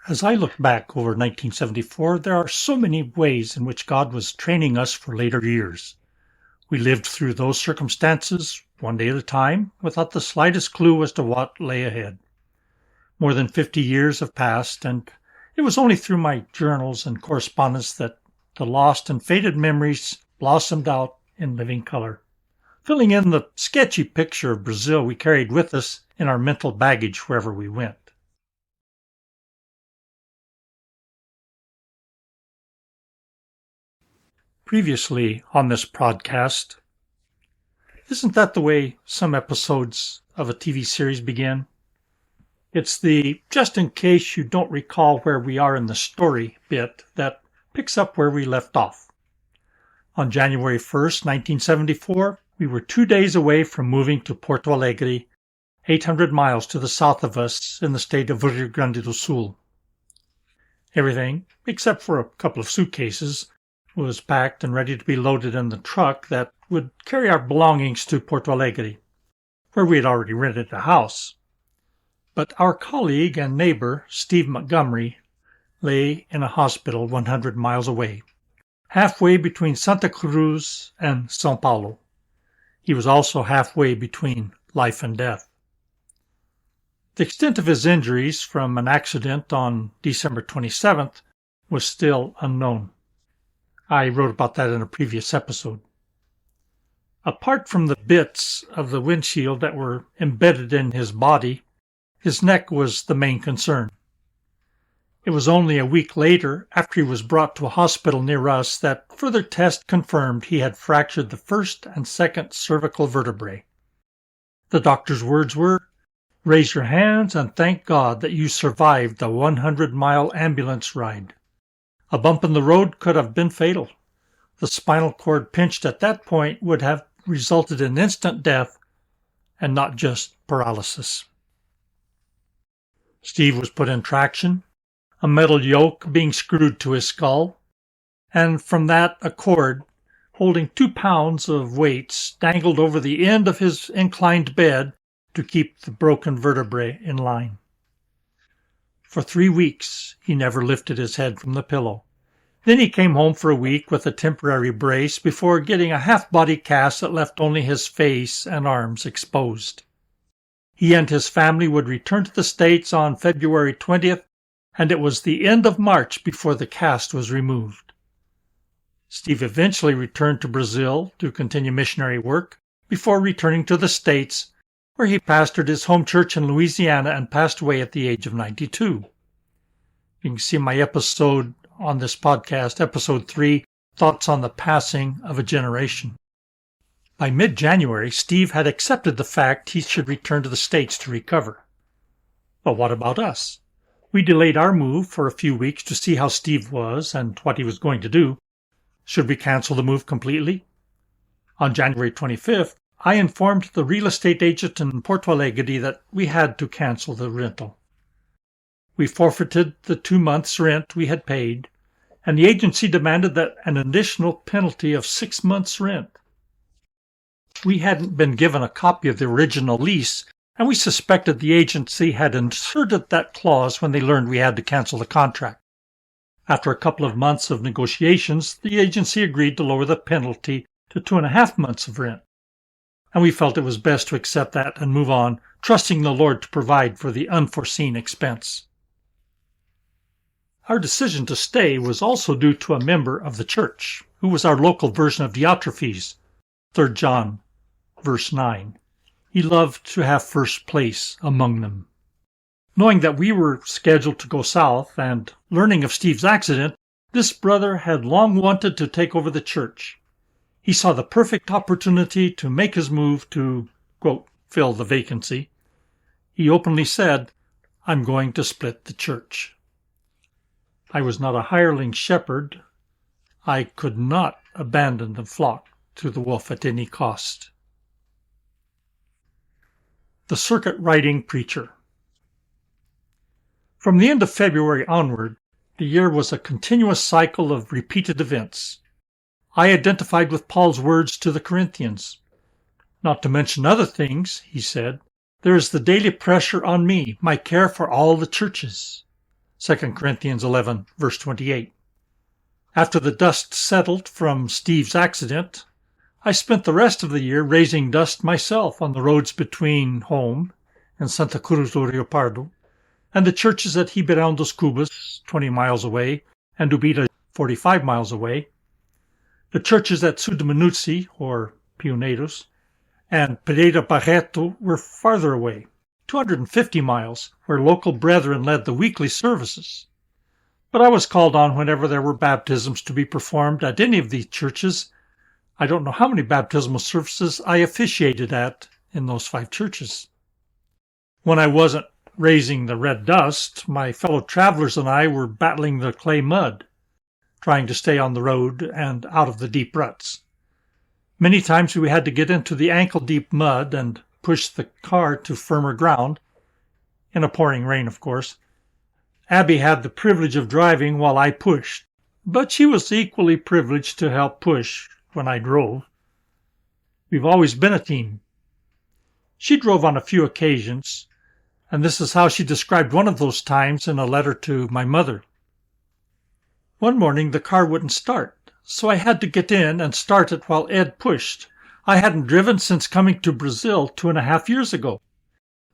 As I look back over 1974, there are so many ways in which God was training us for later years. We lived through those circumstances, one day at a time, without the slightest clue as to what lay ahead. More than 50 years have passed, and it was only through my journals and correspondence that the lost and faded memories blossomed out in living color, filling in the sketchy picture of Brazil we carried with us in our mental baggage wherever we went. Previously on this podcast, isn't that the way some episodes of a TV series begin? It's the just in case you don't recall where we are in the story bit that picks up where we left off. On January 1st, 1974, we were 2 days away from moving to Porto Alegre, 800 miles to the south of us in the state of Rio Grande do Sul. Everything, except for a couple of suitcases, was packed and ready to be loaded in the truck that would carry our belongings to Porto Alegre, where we had already rented a house. But our colleague and neighbor, Steve Montgomery, lay in a hospital 100 miles away, halfway between Santa Cruz and São Paulo. He was also halfway between life and death. The extent of his injuries from an accident on December 27th was still unknown. I wrote about that in a previous episode. Apart from the bits of the windshield that were embedded in his body, his neck was the main concern. It was only a week later, after he was brought to a hospital near us, that further tests confirmed he had fractured the first and second cervical vertebrae. The doctor's words were, "Raise your hands and thank God that you survived the 100-mile ambulance ride. A bump in the road could have been fatal. The spinal cord pinched at that point would have resulted in instant death and not just paralysis." Steve was put in traction, a metal yoke being screwed to his skull, and from that a cord holding 2 pounds of weights dangled over the end of his inclined bed to keep the broken vertebrae in line. For 3 weeks, he never lifted his head from the pillow. Then he came home for a week with a temporary brace before getting a half-body cast that left only his face and arms exposed. He and his family would return to the States on February 20th, and it was the end of March before the cast was removed. Steve eventually returned to Brazil to continue missionary work before returning to the States, where he pastored his home church in Louisiana and passed away at the age of 92. You can see my episode on this podcast, episode 3, Thoughts on the Passing of a Generation. By mid-January, Steve had accepted the fact he should return to the States to recover. But what about us? We delayed our move for a few weeks to see how Steve was and what he was going to do. Should we cancel the move completely? On January 25th, I informed the real estate agent in Porto Alegre that we had to cancel the rental. We forfeited the 2 months' rent we had paid, and the agency demanded that an additional penalty of 6 months' rent. We hadn't been given a copy of the original lease, and we suspected the agency had inserted that clause when they learned we had to cancel the contract. After a couple of months of negotiations, the agency agreed to lower the penalty to 2.5 months of rent, and we felt it was best to accept that and move on, trusting the Lord to provide for the unforeseen expense. Our decision to stay was also due to a member of the church, who was our local version of Diotrephes, 3 John, verse 9. He loved to have first place among them. Knowing that we were scheduled to go south and learning of Steve's accident, this brother had long wanted to take over the church. He saw the perfect opportunity to make his move to, quote, fill the vacancy. He openly said, "I'm going to split the church." I was not a hireling shepherd. I could not abandon the flock to the wolf at any cost. The circuit-riding preacher. From the end of February onward, the year was a continuous cycle of repeated events. I identified with Paul's words to the Corinthians. "Not to mention other things," he said, "there is the daily pressure on me, my care for all the churches." 2 Corinthians 11, verse 28. After the dust settled from Steve's accident, I spent the rest of the year raising dust myself on the roads between home and Santa Cruz do Rio Pardo, and the churches at Ribeirão dos Cubas, 20 miles away, and Ubita, 45 miles away, the churches at Sudamanuzzi, or Pioneiros, and Pereira Barreto were farther away, 250 miles, where local brethren led the weekly services. But I was called on whenever there were baptisms to be performed at any of these churches. I don't know how many baptismal services I officiated at in those 5 churches. When I wasn't raising the red dust, my fellow travelers and I were battling the clay mud, trying to stay on the road and out of the deep ruts. Many times we had to get into the ankle-deep mud and push the car to firmer ground, in a pouring rain, of course. Abby had the privilege of driving while I pushed, but she was equally privileged to help push when I drove. We've always been a team. She drove on a few occasions, and this is how she described one of those times in a letter to my mother. One morning the car wouldn't start, so I had to get in and start it while Ed pushed. I hadn't driven since coming to Brazil 2.5 years ago.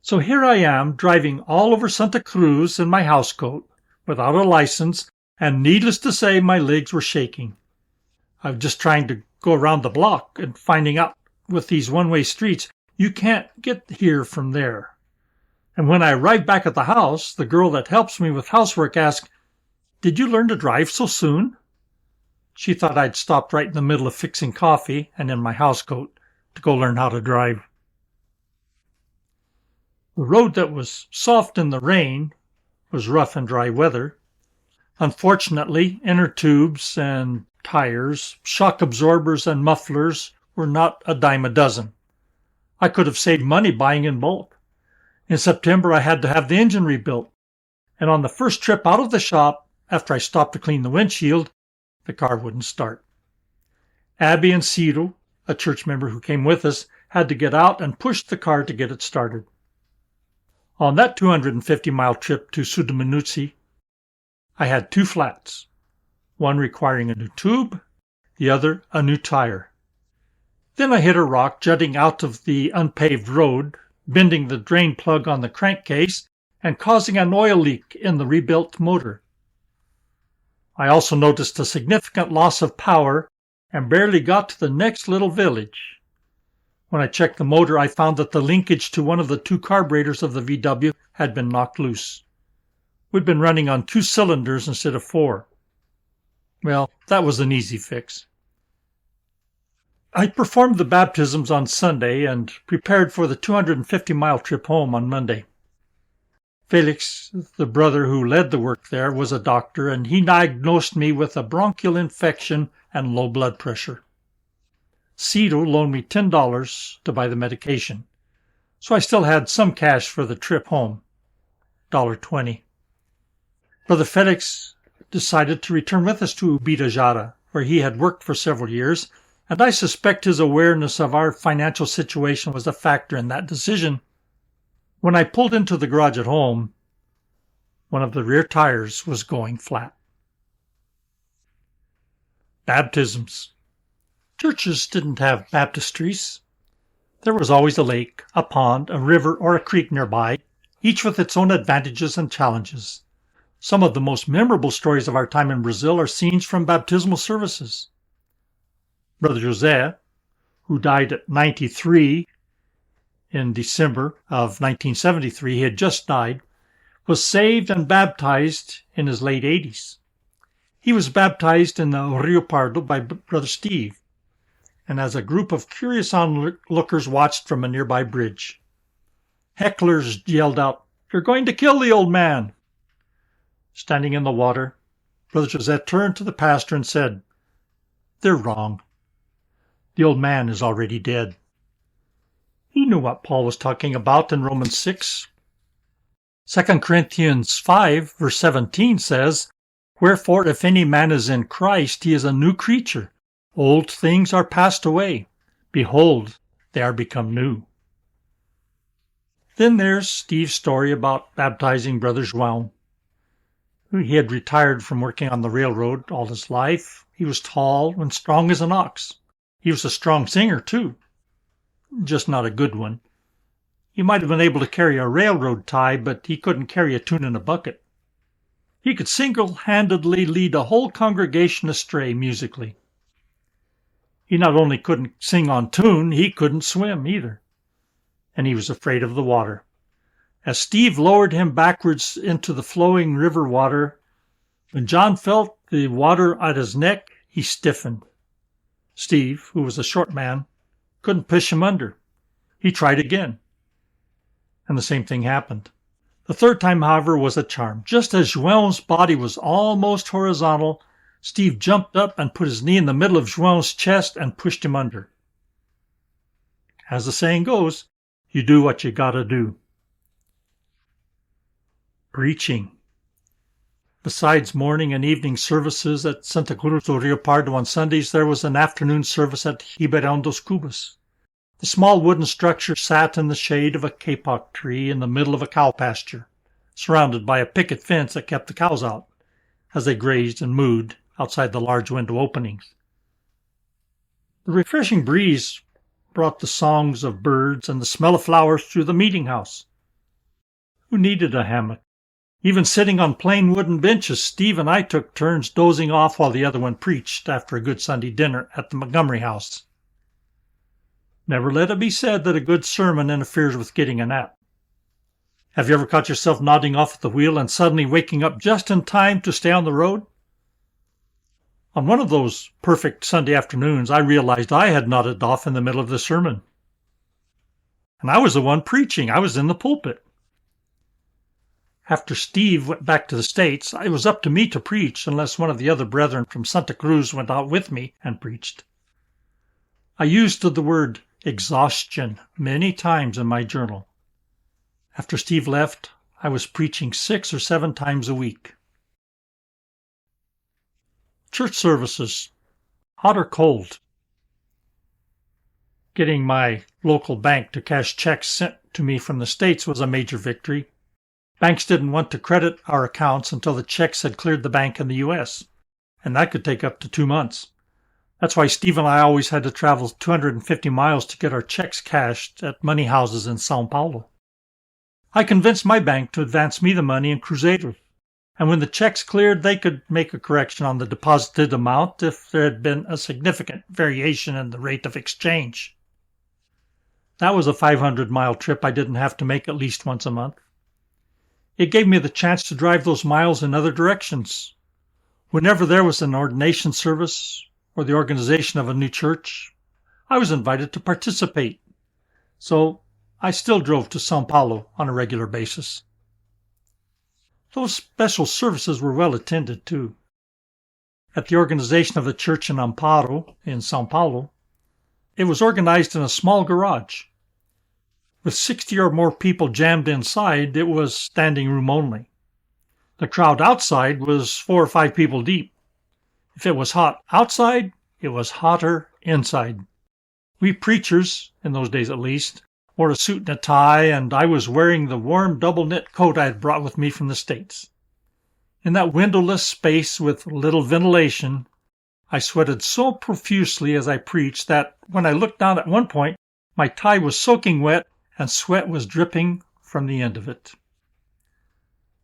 So here I am, driving all over Santa Cruz in my housecoat, without a license, and needless to say, my legs were shaking. I was just trying to go around the block and finding out with these one-way streets, you can't get here from there. And when I arrived back at the house, the girl that helps me with housework asked, "Did you learn to drive so soon?" She thought I'd stopped right in the middle of fixing coffee and in my housecoat to go learn how to drive. The road that was soft in the rain was rough in dry weather. Unfortunately, inner tubes and tires, shock absorbers and mufflers were not a dime a dozen. I could have saved money buying in bulk. In September, I had to have the engine rebuilt. And on the first trip out of the shop, after I stopped to clean the windshield, the car wouldn't start. Abby and Ciro, a church member who came with us, had to get out and push the car to get it started. On that 250-mile trip to Sudamanuzzi, I had 2 flats, one requiring a new tube, the other a new tire. Then I hit a rock jutting out of the unpaved road, bending the drain plug on the crankcase and causing an oil leak in the rebuilt motor. I also noticed a significant loss of power and barely got to the next little village. When I checked the motor, I found that the linkage to one of the 2 carburetors of the VW had been knocked loose. We'd been running on 2 cylinders instead of 4. Well, that was an easy fix. I performed the baptisms on Sunday and prepared for the 250-mile trip home on Monday. Felix, the brother who led the work there, was a doctor, and he diagnosed me with a bronchial infection and low blood pressure. Cito loaned me $10 to buy the medication, so I still had some cash for the trip home, $1.20. Brother Felix decided to return with us to Ubirajara, where he had worked for several years, and I suspect his awareness of our financial situation was a factor in that decision. When I pulled into the garage at home, one of the rear tires was going flat. Baptisms. Churches didn't have baptistries. There was always a lake, a pond, a river, or a creek nearby, each with its own advantages and challenges. Some of the most memorable stories of our time in Brazil are scenes from baptismal services. Brother José, who died at 93 in December of 1973, he had just died, was saved and baptized in his late 80s. He was baptized in the Rio Pardo by Brother Steve, and as a group of curious onlookers watched from a nearby bridge. Hecklers yelled out, "You're going to kill the old man!" Standing in the water, Brother Josette turned to the pastor and said, "They're wrong. The old man is already dead." He knew what Paul was talking about in Romans 6. 2 Corinthians 5, verse 17 says, "Wherefore, if any man is in Christ, he is a new creature. Old things are passed away. Behold, they are become new." Then there's Steve's story about baptizing Brother João. He had retired from working on the railroad all his life. He was tall and strong as an ox. He was a strong singer, too, just not a good one. He might have been able to carry a railroad tie, but he couldn't carry a tune in a bucket. He could single-handedly lead a whole congregation astray musically. He not only couldn't sing on tune, he couldn't swim either. And he was afraid of the water. As Steve lowered him backwards into the flowing river water, when John felt the water at his neck, he stiffened. Steve, who was a short man, couldn't push him under. He tried again, and the same thing happened. The third time, however, was a charm. Just as João's body was almost horizontal, Steve jumped up and put his knee in the middle of João's chest and pushed him under. As the saying goes, you do what you gotta do. Preaching. Besides morning and evening services at Santa Cruz do Rio Pardo on Sundays, there was an afternoon service at Ribeirão dos Cubas. The small wooden structure sat in the shade of a kapok tree in the middle of a cow pasture, surrounded by a picket fence that kept the cows out, as they grazed and mooed outside the large window openings. The refreshing breeze brought the songs of birds and the smell of flowers through the meeting house. Who needed a hammock? Even sitting on plain wooden benches, Steve and I took turns dozing off while the other one preached after a good Sunday dinner at the Montgomery House. Never let it be said that a good sermon interferes with getting a nap. Have you ever caught yourself nodding off at the wheel and suddenly waking up just in time to stay on the road? On one of those perfect Sunday afternoons, I realized I had nodded off in the middle of the sermon. And I was the one preaching. I was in the pulpit. After Steve went back to the States, it was up to me to preach unless one of the other brethren from Santa Cruz went out with me and preached. I used the word exhaustion many times in my journal. After Steve left, I was preaching 6 or 7 times a week. Church services, hot or cold. Getting my local bank to cash checks sent to me from the States was a major victory. Banks didn't want to credit our accounts until the checks had cleared the bank in the U.S., and that could take up to 2 months. That's why Steve and I always had to travel 250 miles to get our checks cashed at money houses in São Paulo. I convinced my bank to advance me the money in Cruzeiros, and when the checks cleared, they could make a correction on the deposited amount if there had been a significant variation in the rate of exchange. That was a 500-mile trip I didn't have to make at least once a month. It gave me the chance to drive those miles in other directions. Whenever there was an ordination service or the organization of a new church, I was invited to participate. So I still drove to São Paulo on a regular basis. Those special services were well attended, too. At the organization of the church in Amparo, in São Paulo, it was organized in a small garage. With 60 or more people jammed inside, it was standing room only. The crowd outside was 4 or 5 people deep. If it was hot outside, it was hotter inside. We preachers, in those days at least, wore a suit and a tie, and I was wearing the warm double-knit coat I had brought with me from the States. In that windowless space with little ventilation, I sweated so profusely as I preached that when I looked down at one point, my tie was soaking wet and sweat was dripping from the end of it.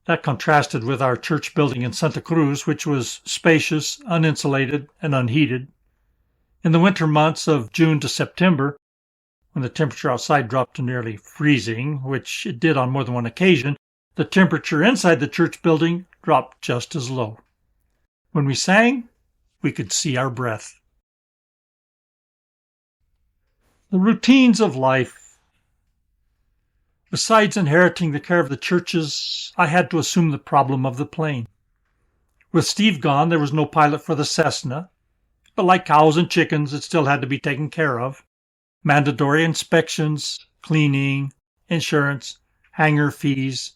That contrasted with our church building in Santa Cruz, which was spacious, uninsulated, and unheated. In the winter months of June to September, when the temperature outside dropped to nearly freezing, which it did on more than one occasion, the temperature inside the church building dropped just as low. When we sang, we could see our breath. The routines of life. Besides inheriting the care of the churches, I had to assume the problem of the plane. With Steve gone, there was no pilot for the Cessna, but like cows and chickens, it still had to be taken care of. Mandatory inspections, cleaning, insurance, hangar fees.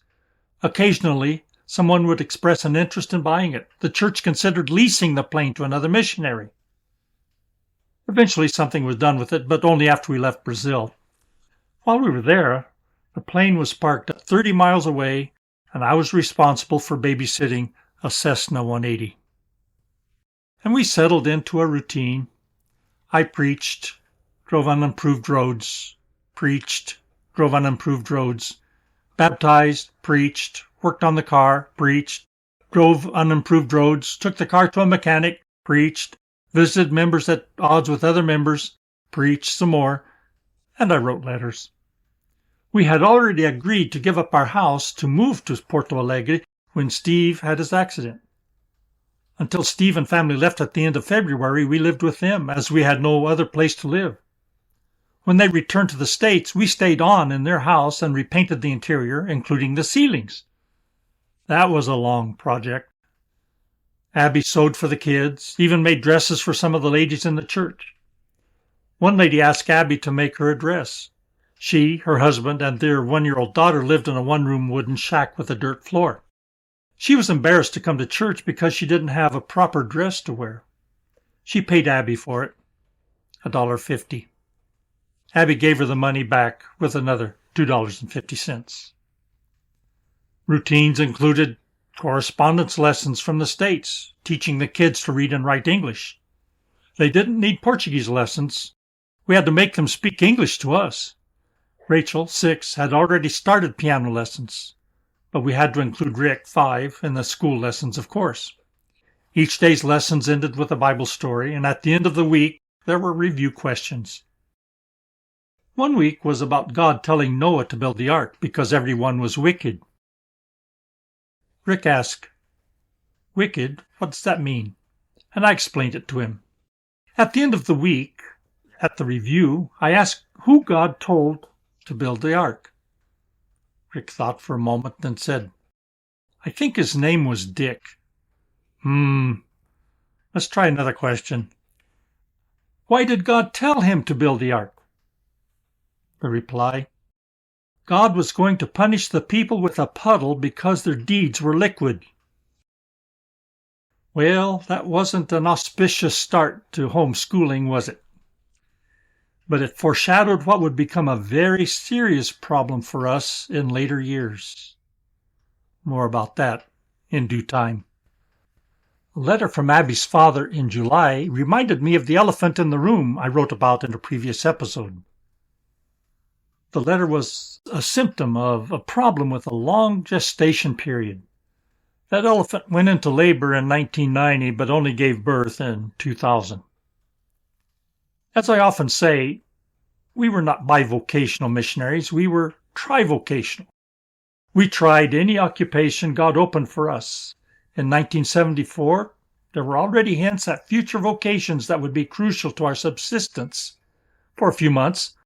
Occasionally, someone would express an interest in buying it. The church considered leasing the plane to another missionary. Eventually, something was done with it, but only after we left Brazil. While we were there, the plane was parked 30 miles away, and I was responsible for babysitting a Cessna 180. And we settled into a routine. I preached, drove unimproved roads, preached, drove unimproved roads, baptized, preached, worked on the car, preached, drove unimproved roads, took the car to a mechanic, preached, visited members at odds with other members, preached some more, and I wrote letters. We had already agreed to give up our house to move to Porto Alegre when Steve had his accident. Until Steve and family left at the end of February, we lived with them, as we had no other place to live. When they returned to the States, we stayed on in their house and repainted the interior, including the ceilings. That was a long project. Abby sewed for the kids, even made dresses for some of the ladies in the church. One lady asked Abby to make her a dress. She, her husband, and their 1-year-old daughter lived in a one-room wooden shack with a dirt floor. She was embarrassed to come to church because she didn't have a proper dress to wear. She paid Abby for it, $1.50. Abby gave her the money back with another $2.50. Routines included correspondence lessons from the States, teaching the kids to read and write English. They didn't need Portuguese lessons. We had to make them speak English to us. Rachel, 6, had already started piano lessons, but we had to include Rick, 5, in the school lessons, of course. Each day's lessons ended with a Bible story, and at the end of the week, there were review questions. One week was about God telling Noah to build the ark because everyone was wicked. Rick asked, "Wicked, what does that mean?" And I explained it to him. At the end of the week, at the review, I asked who God told to build the ark. Rick thought for a moment, then said, "I think his name was Dick." Let's try another question. "Why did God tell him to build the ark?" The reply, "God was going to punish the people with a puddle because their deeds were liquid." Well, that wasn't an auspicious start to homeschooling, was it? But it foreshadowed what would become a very serious problem for us in later years. More about that in due time. A letter from Abby's father in July reminded me of the elephant in the room I wrote about in a previous episode. The letter was a symptom of a problem with a long gestation period. That elephant went into labor in 1990, but only gave birth in 2000. As I often say, we were not bivocational missionaries, we were trivocational. We tried any occupation God opened for us. In 1974, there were already hints at future vocations that would be crucial to our subsistence. For a few months,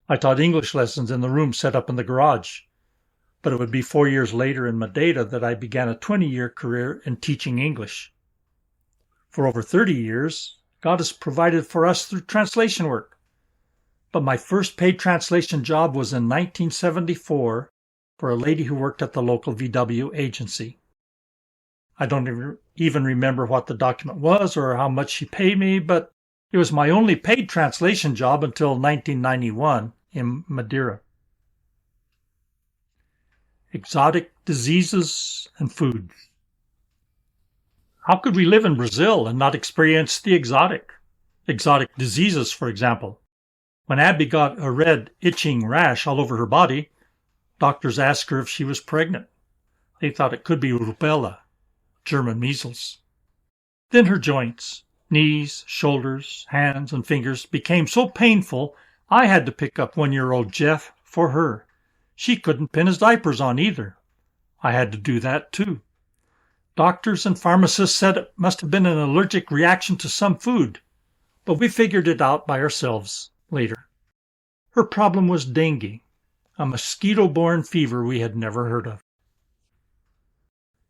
I taught English lessons in the room set up in the garage. But it would be 4 years later in Madeira that I began a 20-year career in teaching English. For over 30 years, God has provided for us through translation work. But my first paid translation job was in 1974 for a lady who worked at the local VW agency. I don't even remember what the document was or how much she paid me, but it was my only paid translation job until 1991 in Madeira. Exotic diseases and foods. How could we live in Brazil and not experience the exotic? Exotic diseases, for example. When Abby got a red, itching rash all over her body, doctors asked her if she was pregnant. They thought it could be rubella, German measles. Then her joints, knees, shoulders, hands, and fingers became so painful I had to pick up 1-year-old Jeff for her. She couldn't pin his diapers on either. I had to do that too. Doctors and pharmacists said it must have been an allergic reaction to some food, but we figured it out by ourselves later. Her problem was dengue, a mosquito-borne fever we had never heard of.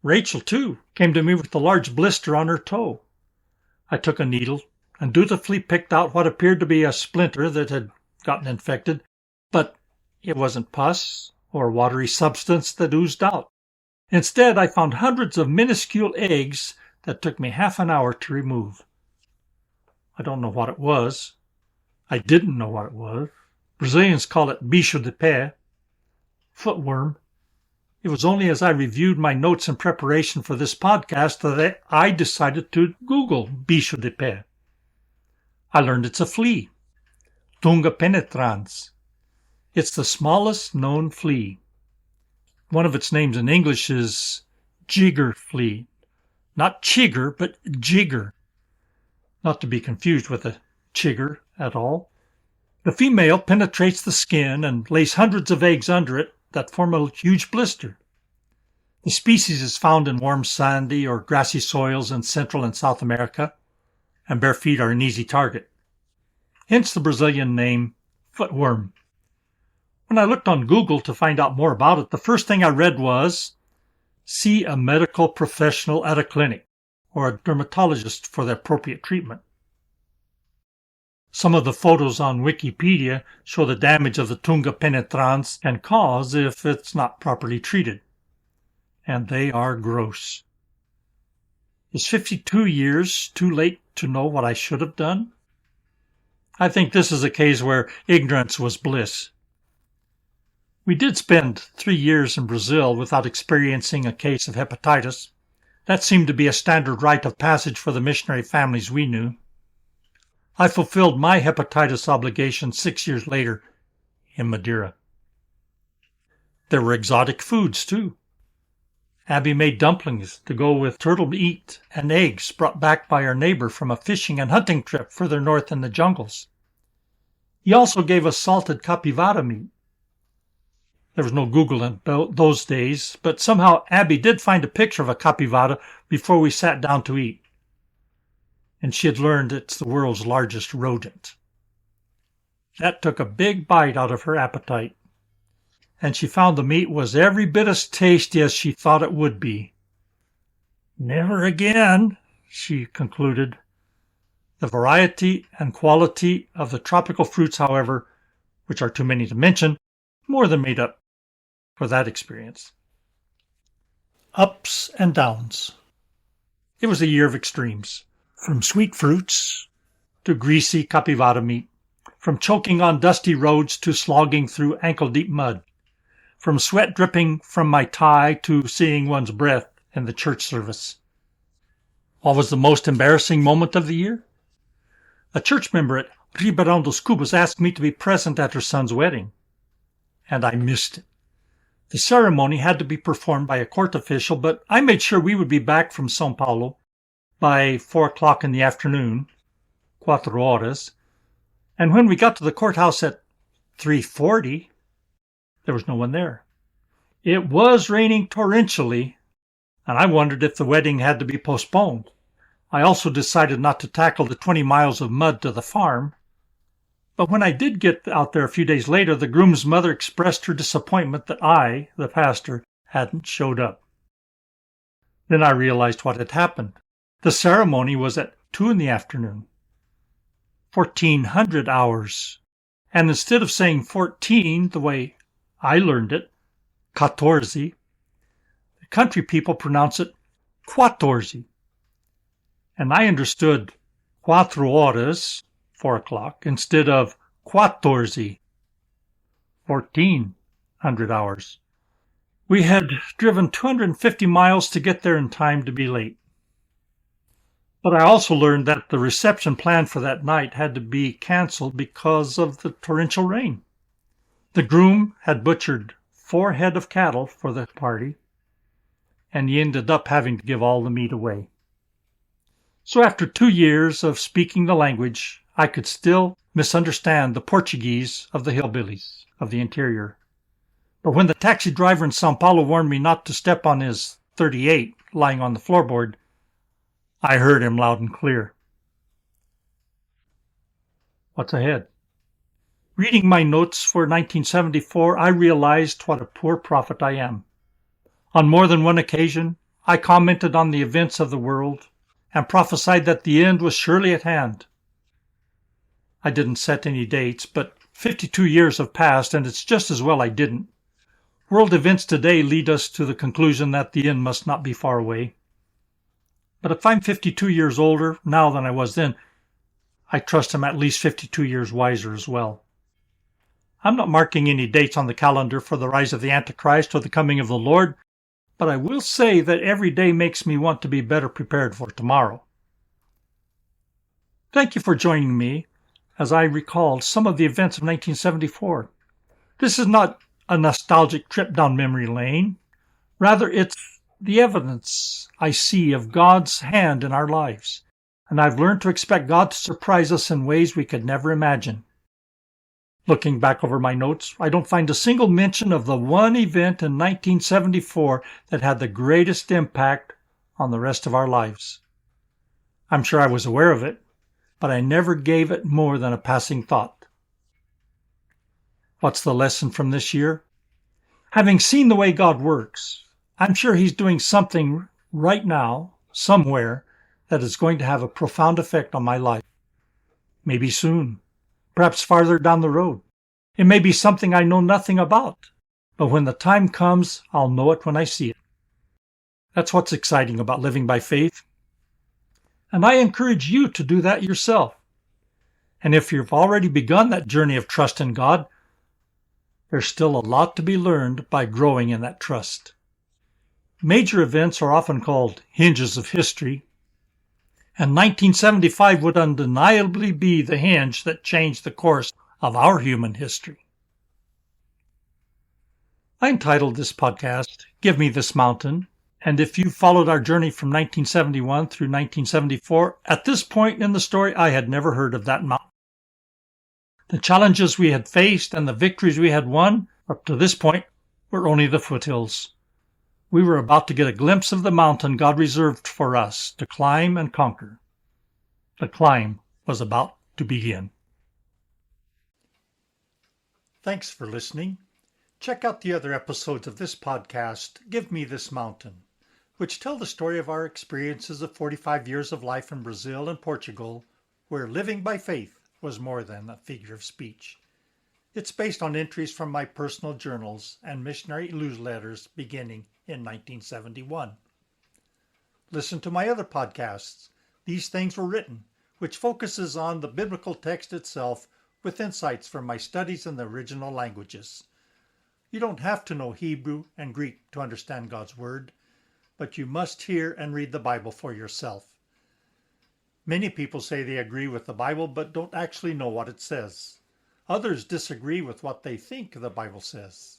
Rachel, too, came to me with a large blister on her toe. I took a needle and dutifully picked out what appeared to be a splinter that had gotten infected, but it wasn't pus or watery substance that oozed out. Instead, I found hundreds of minuscule eggs that took me half an hour to remove. I don't know what it was. I didn't know what it was. Brazilians call it bicho de pé, footworm. It was only as I reviewed my notes in preparation for this podcast that I decided to Google bicho de pé. I learned it's a flea, Tunga penetrans. It's the smallest known flea. One of its names in English is jigger flea. Not chigger, but jigger. Not to be confused with a chigger at all. The female penetrates the skin and lays hundreds of eggs under it that form a huge blister. The species is found in warm sandy or grassy soils in Central and South America, and bare feet are an easy target. Hence the Brazilian name footworm. When I looked on Google to find out more about it, the first thing I read was, see a medical professional at a clinic or a dermatologist for the appropriate treatment. Some of the photos on Wikipedia show the damage of the Tunga penetrans can cause if it's not properly treated. And they are gross. Is 52 years too late to know what I should have done? I think this is a case where ignorance was bliss. We did spend 3 years in Brazil without experiencing a case of hepatitis. That seemed to be a standard rite of passage for the missionary families we knew. I fulfilled my hepatitis obligation 6 years later in Madeira. There were exotic foods, too. Abby made dumplings to go with turtle meat and eggs brought back by our neighbor from a fishing and hunting trip further north in the jungles. He also gave us salted capivara meat. There was no Google in those days, but somehow Abby did find a picture of a capivara before we sat down to eat. And she had learned it's the world's largest rodent. That took a big bite out of her appetite, and she found the meat was every bit as tasty as she thought it would be. Never again, she concluded. The variety and quality of the tropical fruits, however, which are too many to mention, more than made up for that experience. Ups and downs. It was a year of extremes. From sweet fruits to greasy capivara meat, from choking on dusty roads to slogging through ankle-deep mud, from sweat dripping from my tie to seeing one's breath in the church service. What was the most embarrassing moment of the year? A church member at Ribeirão dos Cubas asked me to be present at her son's wedding, and I missed it. The ceremony had to be performed by a court official, but I made sure we would be back from São Paulo by 4 o'clock in the afternoon, 4 horas, and when we got to the courthouse at 3:40, there was no one there. It was raining torrentially, and I wondered if the wedding had to be postponed. I also decided not to tackle the 20 miles of mud to the farm. But when I did get out there a few days later, the groom's mother expressed her disappointment that I, the pastor, hadn't showed up. Then I realized what had happened. The ceremony was at 2 in the afternoon. 1400 hours. And instead of saying 14 the way I learned it, 14, the country people pronounce it 14. And I understood 4 horas, 4 o'clock, instead of 14, 1400 hours. We had driven 250 miles to get there in time to be late. But I also learned that the reception planned for that night had to be canceled because of the torrential rain. The groom had butchered 4 head of cattle for the party, and he ended up having to give all the meat away. So after 2 years of speaking the language, I could still misunderstand the Portuguese of the hillbillies of the interior. But when the taxi driver in São Paulo warned me not to step on his 38 lying on the floorboard, I heard him loud and clear. What's ahead? Reading my notes for 1974, I realized what a poor prophet I am. On more than one occasion, I commented on the events of the world and prophesied that the end was surely at hand. I didn't set any dates, but 52 years have passed, and it's just as well I didn't. World events today lead us to the conclusion that the end must not be far away. But if I'm 52 years older now than I was then, I trust I'm at least 52 years wiser as well. I'm not marking any dates on the calendar for the rise of the Antichrist or the coming of the Lord, but I will say that every day makes me want to be better prepared for tomorrow. Thank you for joining me as I recalled some of the events of 1974. This is not a nostalgic trip down memory lane. Rather, it's the evidence I see of God's hand in our lives, and I've learned to expect God to surprise us in ways we could never imagine. Looking back over my notes, I don't find a single mention of the one event in 1974 that had the greatest impact on the rest of our lives. I'm sure I was aware of it, but I never gave it more than a passing thought. What's the lesson from this year? Having seen the way God works, I'm sure He's doing something right now, somewhere, that is going to have a profound effect on my life. Maybe soon, perhaps farther down the road. It may be something I know nothing about, but when the time comes, I'll know it when I see it. That's what's exciting about living by faith. And I encourage you to do that yourself. And if you've already begun that journey of trust in God, there's still a lot to be learned by growing in that trust. Major events are often called hinges of history, and 1975 would undeniably be the hinge that changed the course of our human history. I entitled this podcast, Give Me This Mountain, and if you followed our journey from 1971 through 1974, at this point in the story, I had never heard of that mountain. The challenges we had faced and the victories we had won up to this point were only the foothills. We were about to get a glimpse of the mountain God reserved for us to climb and conquer. The climb was about to begin. Thanks for listening. Check out the other episodes of this podcast, Give Me This Mountain, which tell the story of our experiences of 45 years of life in Brazil and Portugal, where living by faith was more than a figure of speech. It's based on entries from my personal journals and missionary newsletters beginning in 1971. Listen to my other podcasts, These Things Were Written, which focuses on the biblical text itself with insights from my studies in the original languages. You don't have to know Hebrew and Greek to understand God's Word, but you must hear and read the Bible for yourself. Many people say they agree with the Bible but don't actually know what it says. Others disagree with what they think the Bible says.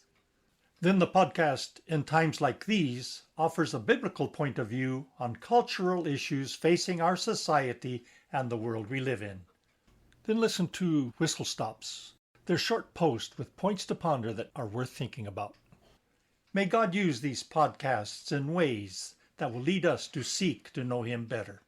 Then the podcast, In Times Like These, offers a biblical point of view on cultural issues facing our society and the world we live in. Then listen to Whistle Stops. They're short posts with points to ponder that are worth thinking about. May God use these podcasts in ways that will lead us to seek to know Him better.